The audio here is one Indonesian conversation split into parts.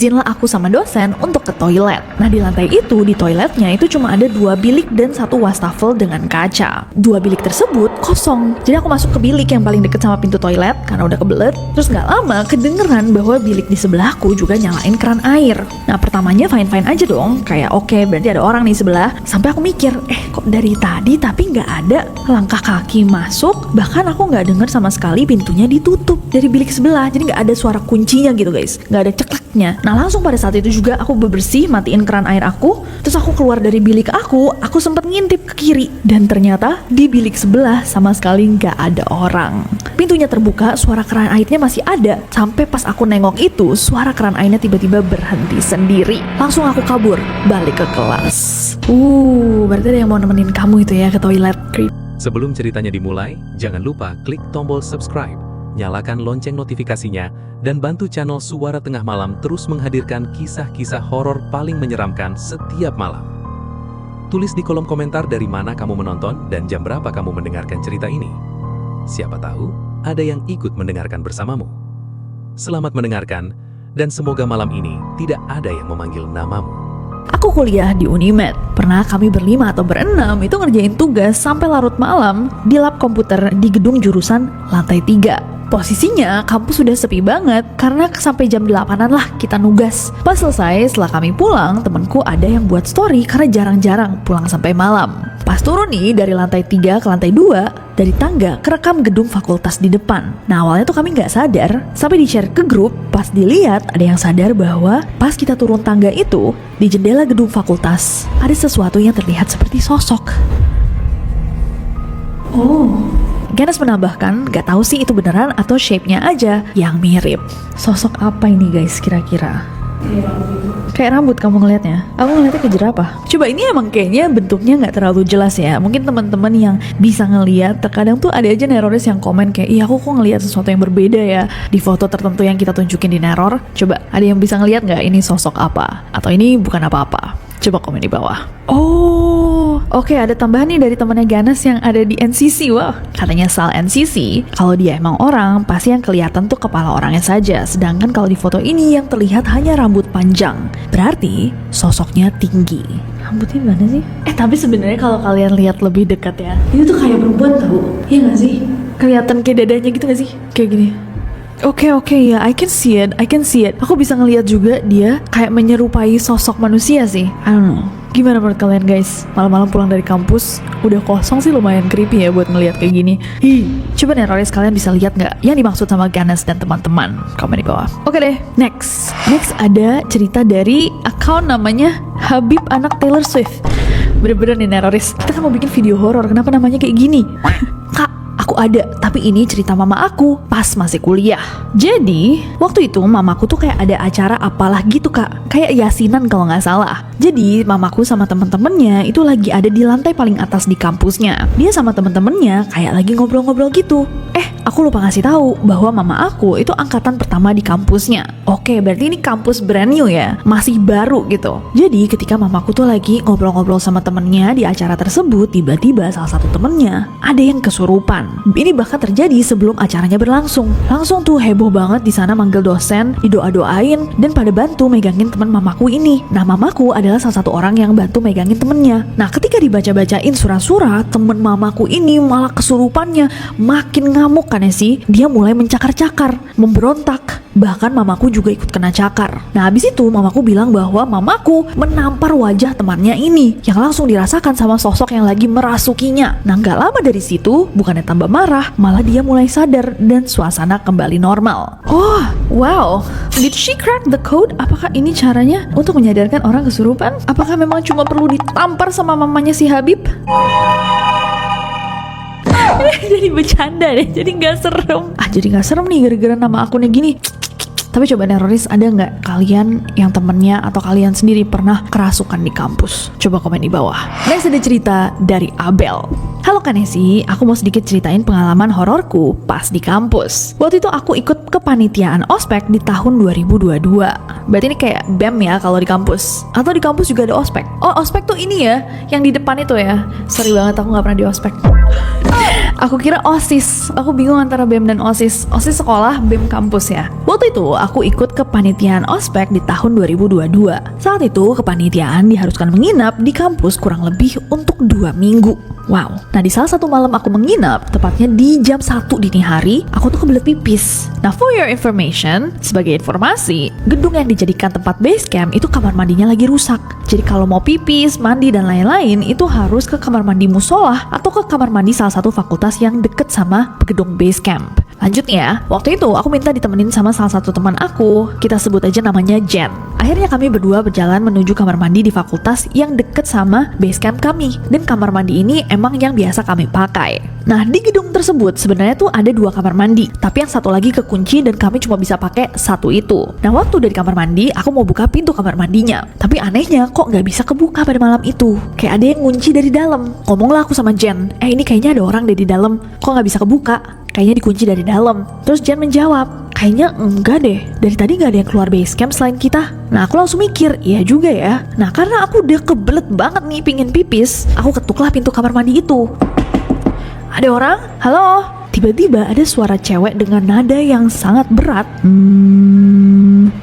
Izinlah aku sama dosen untuk ke toilet. Nah di lantai itu, di toiletnya itu cuma ada 2 bilik dan 1 wastafel dengan kaca. 2 bilik tersebut kosong. Jadi aku masuk ke bilik yang paling deket sama pintu toilet karena udah kebelet. Terus gak lama kedengeran bahwa bilik di sebelahku juga nyalain keran air. Nah pertamanya fine-fine aja dong. Kayak oke, berarti ada orang nih sebelah. Sampai aku mikir, kok dari tadi tapi gak ada langkah kaki masuk. Bahkan aku gak denger sama sekali pintunya ditutup dari bilik sebelah. Jadi gak ada suara kuncinya gitu guys. Gak ada cekleknya. Nah langsung pada saat itu juga aku bebersih, matiin keran air aku. Terus aku keluar dari bilik aku sempet ngintip ke kiri. Dan ternyata di bilik sebelah sama sekali gak ada orang. Pintunya terbuka, suara keran airnya masih ada. Sampai pas aku nengok itu, suara keran airnya tiba-tiba berhenti sendiri. Langsung aku kabur, balik ke kelas. Berarti ada yang mau nemenin kamu itu ya ke toilet. Sebelum ceritanya dimulai, jangan lupa klik tombol subscribe, nyalakan lonceng notifikasinya, dan bantu channel Suara Tengah Malam terus menghadirkan kisah-kisah horor paling menyeramkan setiap malam. Tulis di kolom komentar dari mana kamu menonton dan jam berapa kamu mendengarkan cerita ini. Siapa tahu, ada yang ikut mendengarkan bersamamu. Selamat mendengarkan, dan semoga malam ini tidak ada yang memanggil namamu. Aku kuliah di Unimed. Pernah kami berlima atau berenam itu ngerjain tugas sampai larut malam di lab komputer di gedung jurusan lantai 3. Posisinya kampus sudah sepi banget karena sampai jam 8-an lah kita nugas. Pas selesai, setelah kami pulang, temenku ada yang buat story karena jarang-jarang pulang sampai malam. Pas turun nih dari lantai 3 ke lantai 2, dari tangga kerekam gedung fakultas di depan. Nah awalnya tuh kami nggak sadar, sampai di-share ke grup. Pas dilihat ada yang sadar bahwa pas kita turun tangga itu, di jendela gedung fakultas ada sesuatu yang terlihat seperti sosok. Ganes menambahkan, gak tahu sih itu beneran atau shape-nya aja yang mirip. Sosok apa ini guys kira-kira? Kayak rambut kamu ngelihatnya. Aku ngeliatnya ke jerapah. Coba ini emang kayaknya bentuknya gak terlalu jelas ya. Mungkin teman-teman yang bisa ngelihat, terkadang tuh ada aja neroris yang komen kayak, aku kok ngelihat sesuatu yang berbeda ya di foto tertentu yang kita tunjukin di neror. Coba ada yang bisa ngelihat gak ini sosok apa? Atau ini bukan apa-apa? Coba komen di bawah. Oke, ada tambahan nih dari temannya Ganes yang ada di NCC. Wah, katanya Sal NCC, kalau dia emang orang, pasti yang kelihatan tuh kepala orangnya saja. Sedangkan kalau di foto ini yang terlihat hanya rambut panjang. Berarti sosoknya tinggi. Rambutnya mana sih? Tapi sebenarnya kalau kalian lihat lebih dekat ya, itu tuh kayak perempuan tau. Iya gak sih? Kelihatan kayak dadanya gitu gak sih? Kayak gini. Oke, ya, I can see it. Aku bisa ngelihat juga dia kayak menyerupai sosok manusia sih. I don't know. Gimana menurut kalian guys? Malam-malam pulang dari kampus, udah kosong sih lumayan creepy ya buat ngelihat kayak gini. Coba neroris kalian bisa lihat nggak yang dimaksud sama Ganes dan teman-teman? Komen di bawah. Oke deh, next ada cerita dari account namanya Habib anak Taylor Swift. Bener-bener nih neroris, kita kan mau bikin video horor, kenapa namanya kayak gini? Kak, aku ada, tapi ini cerita mama aku pas masih kuliah. Jadi, waktu itu mamaku tuh kayak ada acara apalah gitu kak, kayak yasinan kalau nggak salah. Jadi, mamaku sama temen-temennya itu lagi ada di lantai paling atas di kampusnya. Dia sama temen-temennya kayak lagi ngobrol-ngobrol gitu. Aku lupa ngasih tahu bahwa mama aku itu angkatan pertama di kampusnya. Oke, berarti ini kampus brand new ya, masih baru gitu. Jadi ketika mamaku tuh lagi ngobrol-ngobrol sama temennya di acara tersebut, tiba-tiba salah satu temennya ada yang kesurupan. Ini bahkan terjadi sebelum acaranya berlangsung. Langsung tuh heboh banget di sana manggil dosen, didoa-doain dan pada bantu megangin teman mamaku ini. Nah, mamaku adalah salah satu orang yang bantu megangin temennya. Nah, ketika dibaca-bacain surat-surat, temen mamaku ini malah kesurupannya makin ngamuk kan ya sih. Dia mulai mencakar-cakar, memberontak. Bahkan mamaku juga ikut kena cakar. Nah habis itu mamaku bilang bahwa mamaku menampar wajah temannya ini yang langsung dirasakan sama sosok yang lagi merasukinya. Nah gak lama dari situ bukannya tambah marah, malah dia mulai sadar dan suasana kembali normal. Wow, did she crack the code? Apakah ini caranya untuk menyadarkan orang kesurupan? Apakah memang cuma perlu ditampar sama mamanya si Habib? Jadi bercanda deh, jadi gak serem. Jadi gak serem nih gara-gara nama akunnya gini. Tapi coba neroris, ada nggak kalian yang temennya atau kalian sendiri pernah kerasukan di kampus? Coba komen di bawah. Next ada cerita dari Abel. Halo Kanesi, aku mau sedikit ceritain pengalaman hororku pas di kampus. Waktu itu aku ikut kepanitiaan ospek di tahun 2022. Berarti ini kayak BEM ya kalau di kampus. Atau di kampus juga ada ospek. Oh ospek tuh ini ya, yang di depan itu ya. Sorry banget aku nggak pernah di ospek. Aku kira OSIS. Aku bingung antara BEM dan OSIS. OSIS sekolah, BEM kampus ya. Waktu itu aku ikut kepanitiaan ospek di tahun 2022. Saat itu kepanitiaan diharuskan menginap di kampus kurang lebih untuk 2 minggu. Wow. Nah, di salah satu malam aku menginap, tepatnya di jam 1 dini hari, aku tuh kebelet pipis. Nah, for your information, sebagai informasi, gedung yang dijadikan tempat base camp itu kamar mandinya lagi rusak. Jadi kalau mau pipis, mandi dan lain-lain itu harus ke kamar mandi musola atau ke kamar mandi salah satu fakultas yang deket sama gedung base camp. Lanjutnya, waktu itu aku minta ditemenin sama salah satu teman aku, kita sebut aja namanya Jen. Akhirnya kami berdua berjalan menuju kamar mandi di fakultas yang deket sama base camp kami. Dan kamar mandi ini emang yang biasa kami pakai. Nah, di gedung tersebut sebenarnya tuh ada 2 kamar mandi, tapi yang satu lagi kekunci dan kami cuma bisa pakai satu itu. Nah, waktu dari kamar mandi, aku mau buka pintu kamar mandinya. Tapi anehnya kok nggak bisa kebuka pada malam itu. Kayak ada yang ngunci dari dalam. Ngomonglah aku sama Jen, ini kayaknya ada orang deh di dalam. Kok nggak bisa kebuka? Kayaknya dikunci dari dalam. Terus Jen menjawab, kayaknya enggak deh. Dari tadi nggak ada yang keluar base camp selain kita. Nah, aku langsung mikir, iya juga ya. Nah, karena aku udah kebelet banget nih pingin pipis, aku ketuklah pintu kamar mandi itu. Ada orang? Halo? Tiba-tiba ada suara cewek dengan nada yang sangat berat.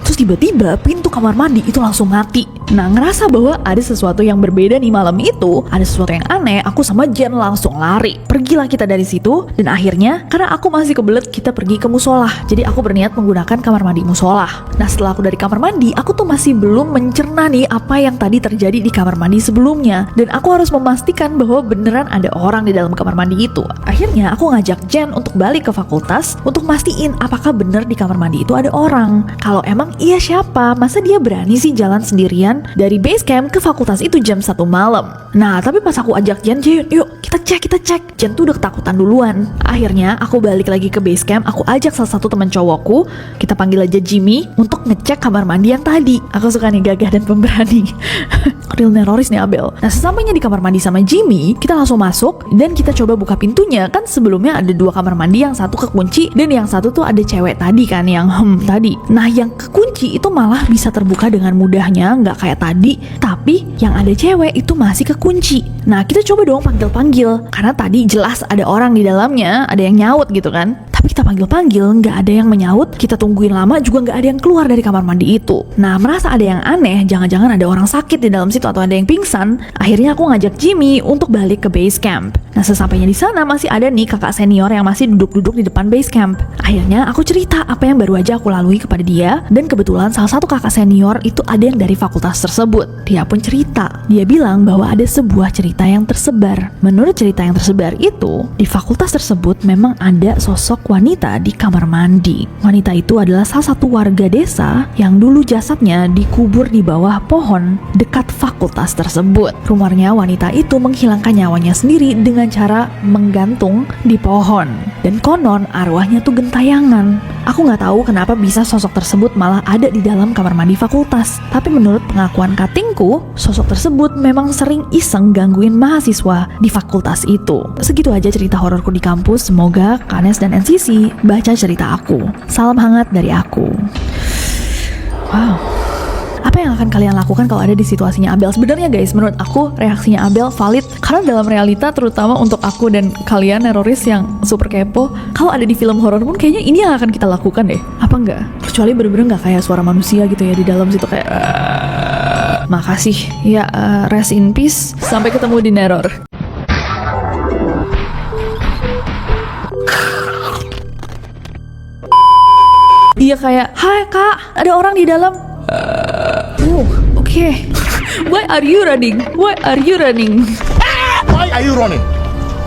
Terus tiba-tiba pintu kamar mandi itu langsung mati. Nah, ngerasa bahwa ada sesuatu yang berbeda nih malam itu, ada sesuatu yang aneh, aku sama Jen langsung lari. Pergilah kita dari situ, dan akhirnya karena aku masih kebelet, kita pergi ke musola. Jadi aku berniat menggunakan kamar mandi musola. Nah, setelah aku dari kamar mandi, aku tuh masih belum mencerna nih apa yang tadi terjadi di kamar mandi sebelumnya. Dan aku harus memastikan bahwa beneran ada orang di dalam kamar mandi itu. Akhirnya aku ngajak Jen untuk balik ke fakultas untuk mastiin apakah bener di kamar mandi itu ada orang. Kalau emang iya siapa? Masa dia berani sih jalan sendirian dari base camp ke fakultas itu jam 1 malam. Nah, tapi pas aku ajak Jen, yuk kita cek. Jen tuh udah ketakutan duluan. Akhirnya aku balik lagi ke base camp, aku ajak salah satu teman cowokku, kita panggil aja Jimmy, untuk ngecek kamar mandi yang tadi. Aku suka nih gagah dan pemberani. Real neroris nih Abel. Nah, sesampainya di kamar mandi sama Jimmy, kita langsung masuk dan kita coba buka pintunya. Kan sebelumnya ada 2 kamar mandi, yang satu kekunci dan yang satu tuh ada cewek tadi kan, yang tadi. Nah, yang kekunci itu malah bisa terbuka dengan mudahnya, nggak kayak tadi. Tapi yang ada cewek itu masih kekunci. Nah, kita coba dong panggil-panggil, karena tadi jelas ada orang di dalamnya, ada yang nyaut gitu kan. Tapi kita panggil-panggil, nggak ada yang menyaut. Kita tungguin lama juga nggak ada yang keluar dari kamar mandi itu. Nah, merasa ada yang aneh, jangan-jangan ada orang sakit di dalam situ atau ada yang pingsan. Akhirnya aku ngajak Jimmy untuk balik ke base camp. Nah, sesampainya di sana masih ada nih kakak senior yang masih duduk-duduk di depan base camp. Akhirnya aku cerita apa yang baru aja aku lalui kepada dia, dan kebetulan salah satu kakak senior itu ada yang dari fakultas tersebut. Dia pun cerita. Dia bilang bahwa ada sebuah cerita yang tersebar. Menurut cerita yang tersebar itu, di fakultas tersebut memang ada sosok wanita di kamar mandi. Wanita itu adalah salah satu warga desa yang dulu jasadnya dikubur di bawah pohon dekat fakultas tersebut. Rumornya wanita itu menghilangkan nyawanya sendiri dengan cara menggantung di pohon. Dan konon arwahnya tuh gentayangan. Aku nggak tahu kenapa bisa sosok tersebut malah ada di dalam kamar mandi fakultas. Tapi menurut pengakuan katingku, sosok tersebut memang sering iseng gangguin mahasiswa di fakultas itu. Segitu aja cerita hororku di kampus. Semoga Kanes dan NCC baca cerita aku. Salam hangat dari aku. Wow. Apa yang akan kalian lakukan kalau ada di situasinya Abel? Sebenarnya guys, menurut aku reaksinya Abel valid, karena dalam realita terutama untuk aku dan kalian neroris yang super kepo, kalau ada di film horor pun kayaknya ini yang akan kita lakukan deh. Apa enggak? Kecuali bener-bener nggak kayak suara manusia gitu ya di dalam situ kayak makasih ya, rest in peace, sampai ketemu di neror. Iya kayak, hai kak, ada orang di dalam. Okay. Why are you running? Why are you running? Why are you running?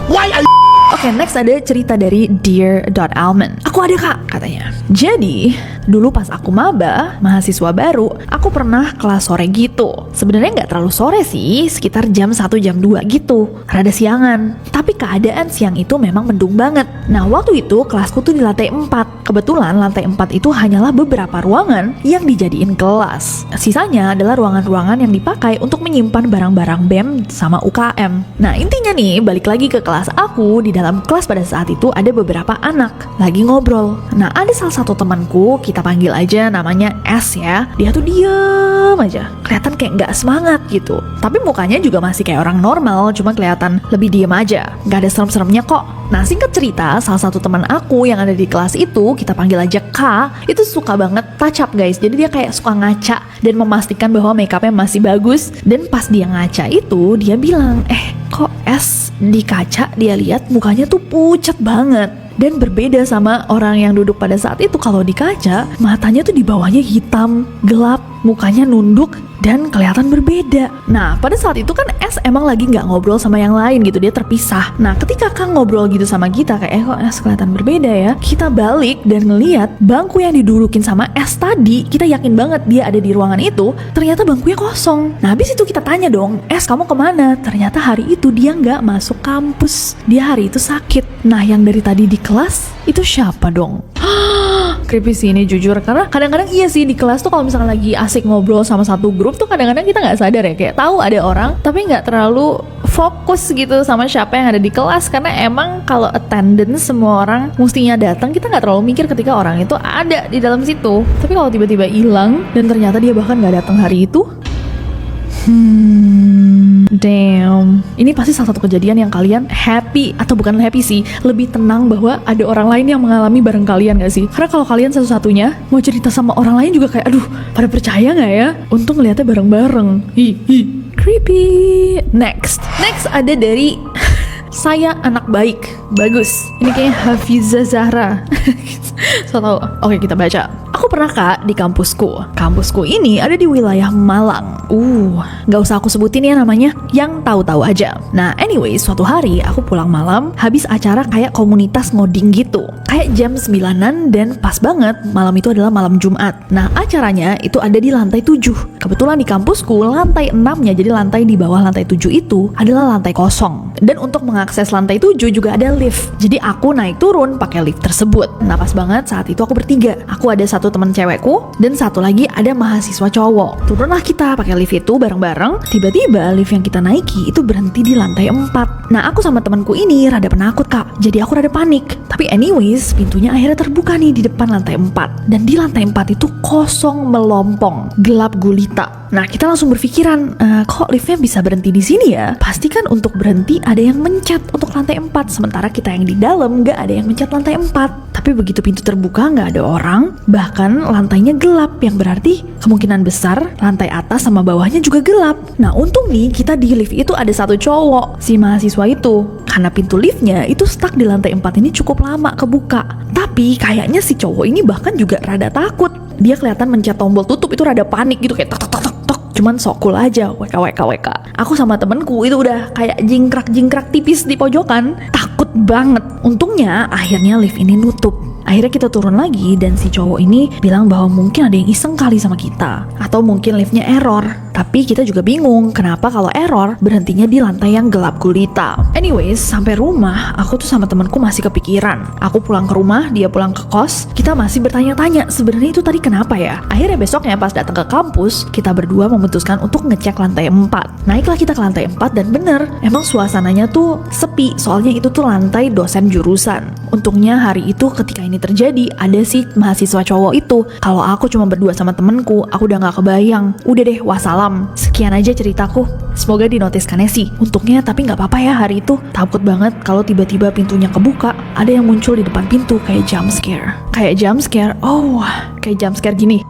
Why are you... Oke, next ada cerita dari Dear.Almond. Aku ada kak, katanya. Jadi, dulu pas aku maba, mahasiswa baru, aku pernah kelas sore gitu. Sebenarnya nggak terlalu sore sih, sekitar jam 1, jam 2 gitu. Rada siangan. Tapi keadaan siang itu memang mendung banget. Nah, waktu itu kelasku tuh di lantai 4. Kebetulan lantai 4 itu hanyalah beberapa ruangan yang dijadiin kelas. Sisanya adalah ruangan-ruangan yang dipakai untuk menyimpan barang-barang BEM sama UKM. Nah, intinya nih, balik lagi ke kelas aku, di dalam kelas pada saat itu ada beberapa anak lagi ngobrol. Nah ada salah satu temanku, kita panggil aja namanya S ya. Dia tuh diem aja, kelihatan kayak nggak semangat gitu. Tapi mukanya juga masih kayak orang normal, cuma kelihatan lebih diem aja, nggak ada serem-seremnya kok. Nah singkat cerita, salah satu teman aku yang ada di kelas itu, kita panggil aja K, itu suka banget touch up guys. Jadi dia kayak suka ngaca dan memastikan bahwa makeupnya masih bagus. Dan pas dia ngaca itu, dia bilang, kok S di kaca dia lihat mukanya tuh pucat banget. Dan berbeda sama orang yang duduk pada saat itu. Kalau di kaca, matanya tuh di bawahnya hitam, gelap, mukanya nunduk, dan kelihatan berbeda. Nah, pada saat itu kan S emang lagi nggak ngobrol sama yang lain gitu, dia terpisah. Nah, ketika Kang ngobrol gitu sama kita, kayak kok S kelihatan berbeda ya. Kita balik dan ngeliat bangku yang didudukin sama S tadi, kita yakin banget dia ada di ruangan itu, ternyata bangkunya kosong. Nah, habis itu kita tanya dong, S kamu kemana? Ternyata hari itu dia nggak masuk kampus, dia hari itu sakit. Nah, yang dari tadi di kelas itu siapa dong? Creepy sih ini jujur, karena kadang-kadang iya sih di kelas tuh kalau misalkan lagi asik ngobrol sama satu grup tuh kadang-kadang kita nggak sadar ya, kayak tahu ada orang tapi nggak terlalu fokus gitu sama siapa yang ada di kelas, karena emang kalau attendance semua orang mestinya datang, kita nggak terlalu mikir ketika orang itu ada di dalam situ. Tapi kalau tiba-tiba hilang dan ternyata dia bahkan nggak datang hari itu, damn, ini pasti salah satu kejadian yang kalian happy, atau bukan happy sih, lebih tenang bahwa ada orang lain yang mengalami bareng kalian gak sih? Karena kalau kalian satu-satunya mau cerita sama orang lain juga kayak, aduh, pada percaya gak ya? Untung ngeliatnya bareng-bareng. Creepy. Next ada dari saya anak baik, bagus. Ini kayaknya Hafiza Zahra. So tau. Oke, kita baca. Aku pernah Kak di kampusku. Kampusku ini ada di wilayah Malang. Gak usah aku sebutin ya namanya, yang tahu-tahu aja. Nah, anyway, suatu hari aku pulang malam habis acara kayak komunitas ngoding gitu. Kayak jam 9-an dan pas banget malam itu adalah malam Jumat. Nah, acaranya itu ada di lantai 7. Kebetulan di kampusku lantai 6-nya, jadi lantai di bawah lantai 7 itu adalah lantai kosong. Dan untuk mengakses lantai 7 juga ada lift. Jadi aku naik turun pakai lift tersebut. Nah, pas banget saat itu aku bertiga. Aku ada satu teman cewekku dan satu lagi ada mahasiswa cowok. Turunlah kita pakai lift itu bareng-bareng. Tiba-tiba lift yang kita naiki itu berhenti di lantai 4. Nah, aku sama temanku ini rada penakut Kak, jadi aku rada panik. Tapi anyways, pintunya akhirnya terbuka nih di depan lantai 4. Dan di lantai 4 itu kosong melompong, gelap gulita. Nah, kita langsung berpikiran, kok liftnya bisa berhenti di sini ya? Pasti kan untuk berhenti ada yang mencet untuk lantai 4, sementara kita yang di dalam nggak ada yang mencet lantai 4. Tapi begitu pintu terbuka nggak ada orang, bahkan lantainya gelap, yang berarti kemungkinan besar lantai atas sama bawahnya juga gelap. Nah, untung nih kita di lift itu ada satu cowok, si mahasiswa itu. Karena pintu liftnya itu stuck di lantai 4 ini cukup lama kebuka. Tapi kayaknya si cowok ini bahkan juga rada takut. Dia kelihatan mencet tombol tutup itu rada panik gitu, kayak tok tok tok tok. Cuman sok cool aja, WK. Aku sama temenku itu udah kayak jingkrak tipis di pojokan, takut banget. Untungnya akhirnya lift ini nutup. Akhirnya kita turun lagi dan si cowok ini bilang bahwa mungkin ada yang iseng kali sama kita, atau mungkin liftnya error. Tapi kita juga bingung kenapa kalau error berhentinya di lantai yang gelap gulita. Anyways, sampai rumah aku tuh sama temanku masih kepikiran. Aku pulang ke rumah, dia pulang ke kos. Kita masih bertanya-tanya sebenarnya itu tadi kenapa ya. Akhirnya besoknya pas datang ke kampus, kita berdua memutuskan untuk ngecek lantai 4. Naiklah kita ke lantai 4 dan bener, emang suasananya tuh sepi, soalnya itu tuh lantai dosen jurusan. Untungnya hari itu ketika ini terjadi ada si mahasiswa cowok itu. Kalau aku cuma berdua sama temenku, aku udah gak kebayang. Udah deh, wassalam. Sekian aja ceritaku. Semoga dinotiskannya sih. Untungnya tapi gak apa-apa ya hari itu. Takut banget kalau tiba-tiba pintunya kebuka, ada yang muncul di depan pintu kayak jump scare. Kayak jump scare gini.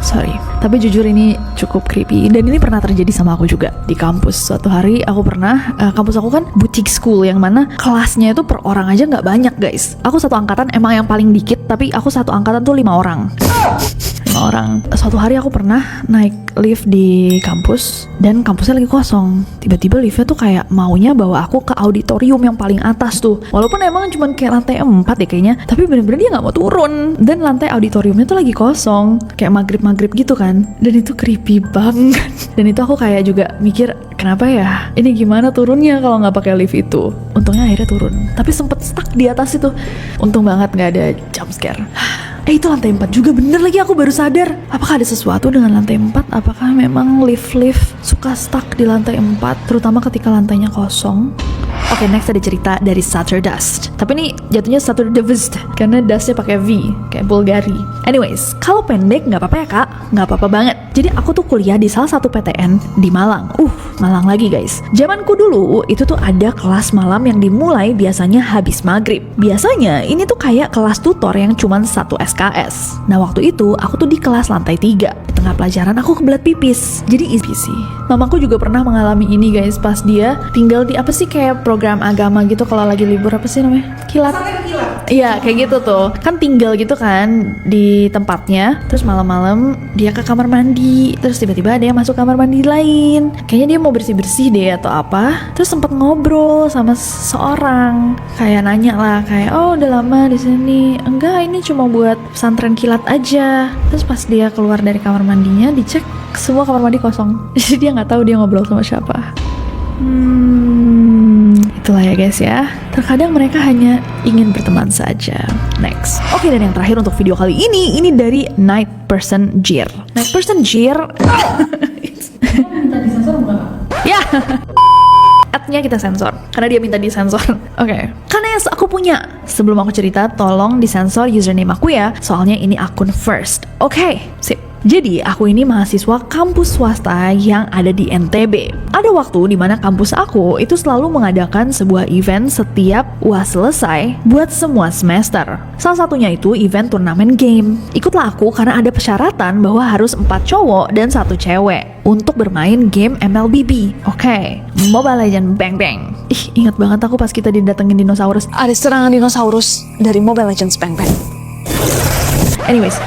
Sorry, tapi jujur ini cukup creepy. Dan ini pernah terjadi sama aku juga di kampus. Suatu hari aku pernah, kampus aku kan boutique school, yang mana kelasnya itu per orang aja gak banyak guys. Aku satu angkatan emang yang paling dikit, tapi aku satu angkatan tuh 5 orang. Suatu hari aku pernah naik lift di kampus dan kampusnya lagi kosong. Tiba-tiba liftnya tuh kayak maunya bawa aku ke auditorium yang paling atas tuh. Walaupun emang cuman kayak lantai 4 deh kayaknya, tapi bener-bener dia gak mau turun. Dan lantai auditoriumnya tuh lagi kosong, kayak maghrib gitu kan. Dan itu creepy banget. Dan itu aku kayak juga mikir, kenapa ya? Ini gimana turunnya kalau nggak pakai lift itu? Untungnya akhirnya turun, tapi sempet stuck di atas itu. Untung banget nggak ada jump scare. Itu lantai 4 juga, bener lagi aku baru sadar. Apakah ada sesuatu dengan lantai 4? Apakah memang lift suka stuck di lantai 4, terutama ketika lantainya kosong? Oke, next ada cerita dari Satterdust. Tapi ini jatuhnya Satterdust karena dustnya pakai V, kayak Bulgari. Anyways, kalau pendek nggak apa-apa ya kak, nggak apa-apa banget. Jadi aku tuh kuliah di salah satu PTN di Malang. Malang lagi guys. Zamanku dulu itu tuh ada kelas malam yang dimulai biasanya habis maghrib. Biasanya ini tuh kayak kelas tutor yang cuman 1 SKS. Nah waktu itu aku tuh di kelas lantai 3. Di tengah pelajaran aku kebelet pipis. Jadi easy sih. Mamaku juga pernah mengalami ini guys pas dia tinggal di apa sih kayak program agama gitu kalau lagi libur apa sih namanya? Kilat. Iya kayak gitu tuh. Kan tinggal gitu kan di tempatnya. Terus malam-malam dia ke kamar mandi. Terus tiba-tiba ada yang masuk kamar mandi lain. Kayaknya dia mau bersih-bersih deh atau apa. Terus sempet ngobrol sama seorang. Kayak nanya lah kayak oh udah lama di sini. Enggak ini cuma buat pesantren kilat aja. Terus pas dia keluar dari kamar mandinya dicek semua kamar mandi kosong. Jadi dia nggak tahu dia ngobrol sama siapa. Itulah ya guys ya. Terkadang mereka hanya ingin berteman saja. Next. Oke, dan yang terakhir untuk video kali ini dari Night Person Jir. Night Person Jir. Minta disensor bukan? Ya. Ad-nya kita sensor karena dia minta disensor. Oke. Karena yang aku punya. Sebelum aku cerita, tolong disensor username aku ya. Soalnya ini akun first. Oke, sip. Jadi, aku ini mahasiswa kampus swasta yang ada di NTB. Ada waktu di mana kampus aku itu selalu mengadakan sebuah event setiap UAS selesai buat semua semester. Salah satunya itu event turnamen game. Ikutlah aku karena ada persyaratan bahwa harus 4 cowok dan 1 cewek untuk bermain game MLBB. Oke, Mobile Legends Bang Bang. Ingat banget aku pas kita didatengin dinosaurus. Ada serangan dinosaurus dari Mobile Legends Bang Bang. Anyways,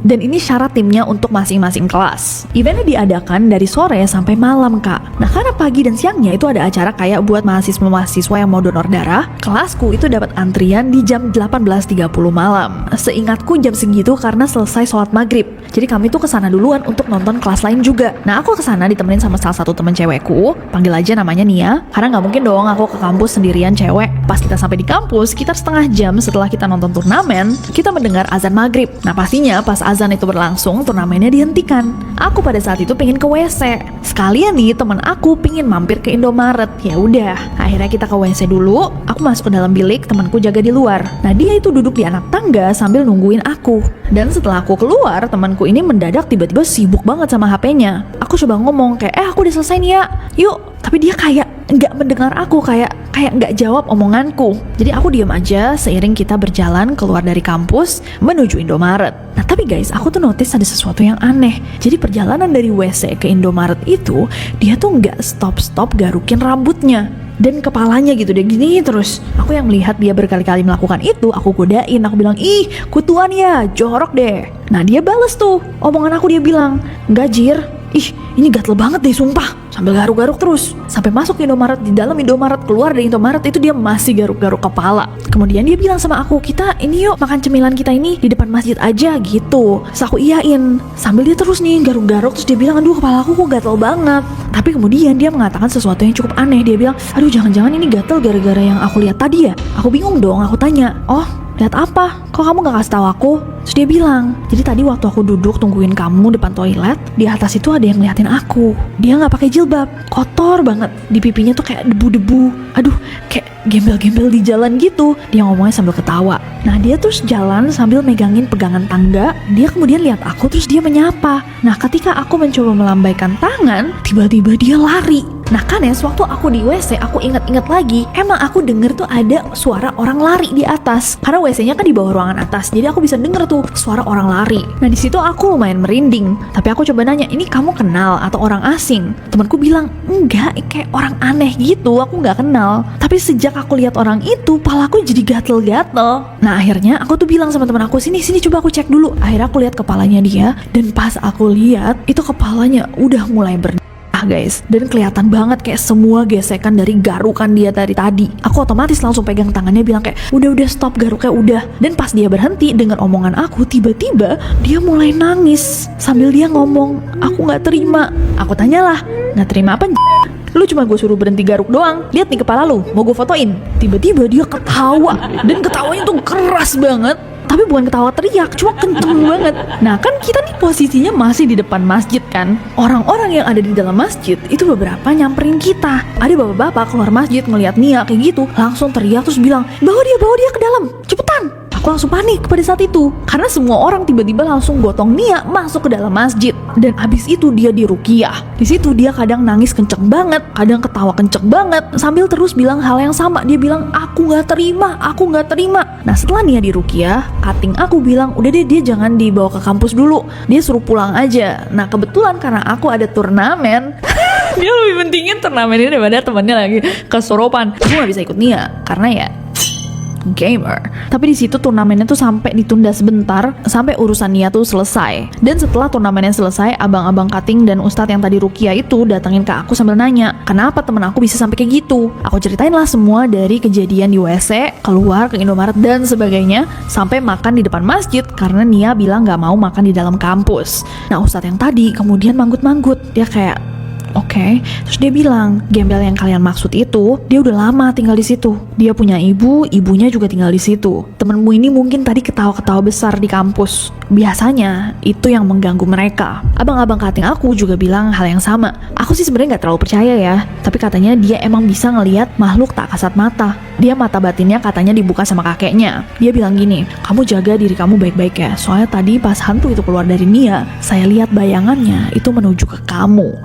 dan ini syarat timnya untuk masing-masing kelas. Eventnya diadakan dari sore sampai malam kak. Nah karena pagi dan siangnya itu ada acara kayak buat mahasiswa-mahasiswa yang mau donor darah. Kelasku itu dapat antrian di jam 18.30 malam. Seingatku jam segitu karena selesai sholat maghrib. Jadi kami tuh kesana duluan untuk nonton kelas lain juga. Nah aku kesana ditemenin sama salah satu temen cewekku. Panggil aja namanya Nia. Karena nggak mungkin dong aku ke kampus sendirian cewek. Pas kita sampai di kampus, sekitar setengah jam setelah kita nonton turnamen, kita mendengar azan maghrib. Nah pastinya pas azan itu berlangsung, turnamennya dihentikan. Aku pada saat itu pengen ke WC. Sekalian nih teman aku pengen mampir ke Indomaret. Ya udah, akhirnya kita ke WC dulu. Aku masuk ke dalam bilik, temanku jaga di luar. Nah dia itu duduk di anak tangga sambil nungguin aku. Dan setelah aku keluar, temanku ini mendadak tiba-tiba sibuk banget sama HP-nya. Aku coba ngomong kayak, aku udah selesai nih ya, yuk. Tapi dia kayak nggak mendengar aku, kayak nggak jawab omonganku. Jadi aku diam aja seiring kita berjalan keluar dari kampus menuju Indomaret. Nah tapi guys, aku tuh notice ada sesuatu yang aneh. Jadi perjalanan dari WC ke Indomaret itu, dia tuh nggak stop-stop garukin rambutnya dan kepalanya gitu deh, gini terus. Aku yang melihat dia berkali-kali melakukan itu, aku godain, aku bilang, ih kutuan ya, jorok deh. Nah dia bales tuh omongan aku, dia bilang, enggak Jir, ih ini gatel banget deh sumpah, sambil garuk-garuk terus. Sampai masuk ke Indomaret, di dalam Indomaret, keluar dari Indomaret itu dia masih garuk-garuk kepala. Kemudian dia bilang sama aku, kita ini yuk makan cemilan kita ini di depan masjid aja gitu. Terus aku iyain, sambil dia terus nih garuk-garuk. Terus dia bilang, aduh kepala aku kok gatel banget. Tapi kemudian dia mengatakan sesuatu yang cukup aneh. Dia bilang, aduh jangan-jangan ini gatel gara-gara yang aku lihat tadi ya. Aku bingung dong, aku tanya, oh lihat apa? Kok kamu gak kasih tahu aku? Terus dia bilang, jadi tadi waktu aku duduk tungguin kamu depan toilet, di atas itu ada yang ngeliatin aku. Dia gak pakai jilbab, kotor banget. Di pipinya tuh kayak debu-debu. Aduh, kayak gembel-gembel di jalan gitu. Dia ngomongnya sambil ketawa. Nah dia terus jalan sambil megangin pegangan tangga. Dia kemudian lihat aku, terus dia menyapa. Nah ketika aku mencoba melambaikan tangan, tiba-tiba dia lari. Nah kan ya, sewaktu aku di WC, aku ingat-ingat lagi, emang aku denger tuh ada suara orang lari di atas. Karena WC-nya kan di bawah ruangan atas, jadi aku bisa denger tuh suara orang lari. Nah di situ aku lumayan merinding. Tapi aku coba nanya, ini kamu kenal atau orang asing? Temanku bilang, enggak, kayak orang aneh gitu, aku nggak kenal. Tapi sejak aku lihat orang itu, palaku jadi gatel-gatel. Nah akhirnya aku tuh bilang sama teman aku, sini coba aku cek dulu. Akhirnya aku lihat kepalanya dia, dan pas aku lihat itu kepalanya udah mulai guys, dan kelihatan banget kayak semua gesekan dari garukan dia dari tadi. Aku otomatis langsung pegang tangannya, bilang kayak udah stop garuknya udah. Dan pas dia berhenti dengan omongan aku, tiba-tiba dia mulai nangis sambil dia ngomong, aku nggak terima. Aku tanyalah, nggak terima apa? Lu cuma gue suruh berhenti garuk doang. Lihat nih kepala lu, mau gue fotoin. Tiba-tiba dia ketawa, dan ketawanya tuh keras banget. Tapi Tapi bukan ketawa teriak, cuma kenceng banget. Nah kan kita nih posisinya masih di depan masjid kan. Orang-orang yang ada di dalam masjid itu beberapa nyamperin kita. Ada bapak-bapak keluar masjid ngeliat Nia kayak gitu, langsung teriak terus bilang, bawa dia ke dalam, cepetan. Aku langsung panik pada saat itu, karena semua orang tiba-tiba langsung gotong Nia masuk ke dalam masjid. Dan abis itu dia diruqyah. Di situ dia kadang nangis kenceng banget, kadang ketawa kenceng banget, sambil terus bilang hal yang sama. Dia bilang, aku nggak terima. Nah setelah Nia diruqyah, cutting aku bilang, udah deh dia jangan dibawa ke kampus dulu, dia suruh pulang aja. Nah kebetulan karena aku ada turnamen, dia lebih pentingin turnamen ini daripada temannya lagi kesurupan. Aku nggak bisa ikut Nia karena ya gamer. Tapi di situ turnamennya tuh sampai ditunda sebentar sampai urusan Nia tuh selesai. Dan setelah turnamennya selesai, abang-abang cutting dan ustadz yang tadi ruqyah itu datangin ke aku sambil nanya, kenapa temen aku bisa sampai kayak gitu. Aku ceritain lah semua dari kejadian di WC, keluar ke Indomaret dan sebagainya, sampai makan di depan masjid karena Nia bilang gak mau makan di dalam kampus. Nah ustadz yang tadi kemudian manggut-manggut, dia kayak oke. Terus dia bilang, gembel yang kalian maksud itu, dia udah lama tinggal di situ. Dia punya ibu, ibunya juga tinggal di situ. Temenmu ini mungkin tadi ketawa-ketawa besar di kampus. Biasanya itu yang mengganggu mereka. Abang-abang cutting aku juga bilang hal yang sama. Aku sih sebenarnya nggak terlalu percaya ya, tapi katanya dia emang bisa ngelihat makhluk tak kasat mata. Dia mata batinnya katanya dibuka sama kakeknya. Dia bilang gini, kamu jaga diri kamu baik-baik ya. Soalnya tadi pas hantu itu keluar dari Nia, saya lihat bayangannya itu menuju ke kamu.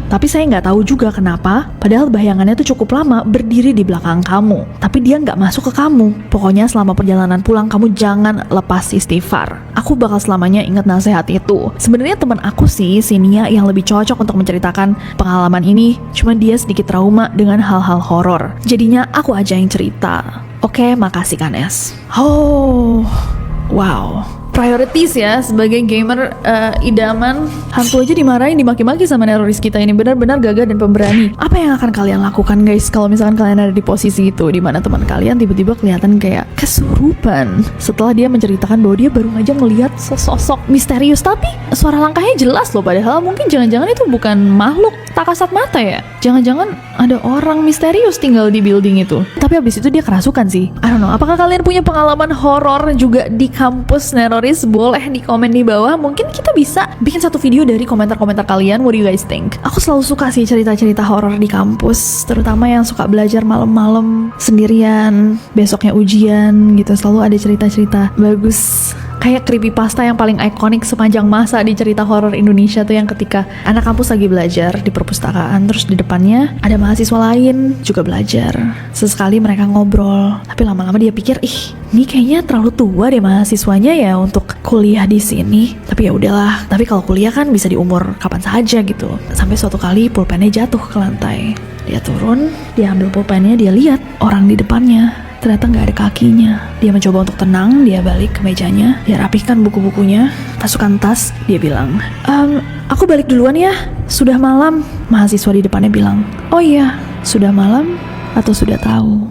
Tapi saya nggak tahu juga kenapa, padahal bayangannya tuh cukup lama berdiri di belakang kamu. Tapi dia nggak masuk ke kamu. Pokoknya selama perjalanan pulang kamu jangan lepas istighfar. Aku bakal selamanya ingat nasihat itu. Sebenarnya teman aku sih, si Nia yang lebih cocok untuk menceritakan pengalaman ini. Cuma dia sedikit trauma dengan hal-hal horor. Jadinya aku aja yang cerita. Oke, makasih Kanes. Oh, wow. Priorities ya, sebagai gamer idaman, hantu aja dimarahin, dimaki-maki sama neroris kita ini. Benar-benar gagah dan pemberani. Apa yang akan kalian lakukan guys kalau misalkan kalian ada di posisi itu, di mana teman kalian tiba-tiba kelihatan kayak kesurupan setelah dia menceritakan bahwa dia baru aja melihat sesosok misterius, tapi suara langkahnya jelas loh, padahal mungkin jangan-jangan itu bukan makhluk tak kasat mata ya, jangan-jangan ada orang misterius tinggal di building itu. Tapi abis itu dia kerasukan sih. I don't know, apakah kalian punya pengalaman horor juga di kampus neroris? Boleh di komen di bawah. Mungkin kita bisa bikin satu video dari komentar-komentar kalian. What do you guys think? Aku selalu suka sih cerita-cerita horor di kampus, terutama yang suka belajar malam-malam sendirian, besoknya ujian gitu. Selalu ada cerita-cerita bagus. Kayak creepypasta yang paling ikonik sepanjang masa di cerita horor Indonesia tuh yang ketika anak kampus lagi belajar di perpustakaan, terus di depannya ada mahasiswa lain juga belajar. Sesekali mereka ngobrol, tapi lama-lama dia pikir, ini kayaknya terlalu tua deh mahasiswanya ya untuk kuliah di sini. Tapi ya udahlah, tapi kalau kuliah kan bisa di umur kapan saja gitu. Sampai suatu kali pulpennya jatuh ke lantai. Dia turun, dia ambil pulpennya, dia lihat orang di depannya. Ternyata nggak ada kakinya. Dia mencoba untuk tenang, dia balik ke mejanya, dia rapihkan buku-bukunya, masukkan tas, dia bilang, aku balik duluan ya, sudah malam. Mahasiswa di depannya bilang, oh iya, sudah malam atau sudah tahu?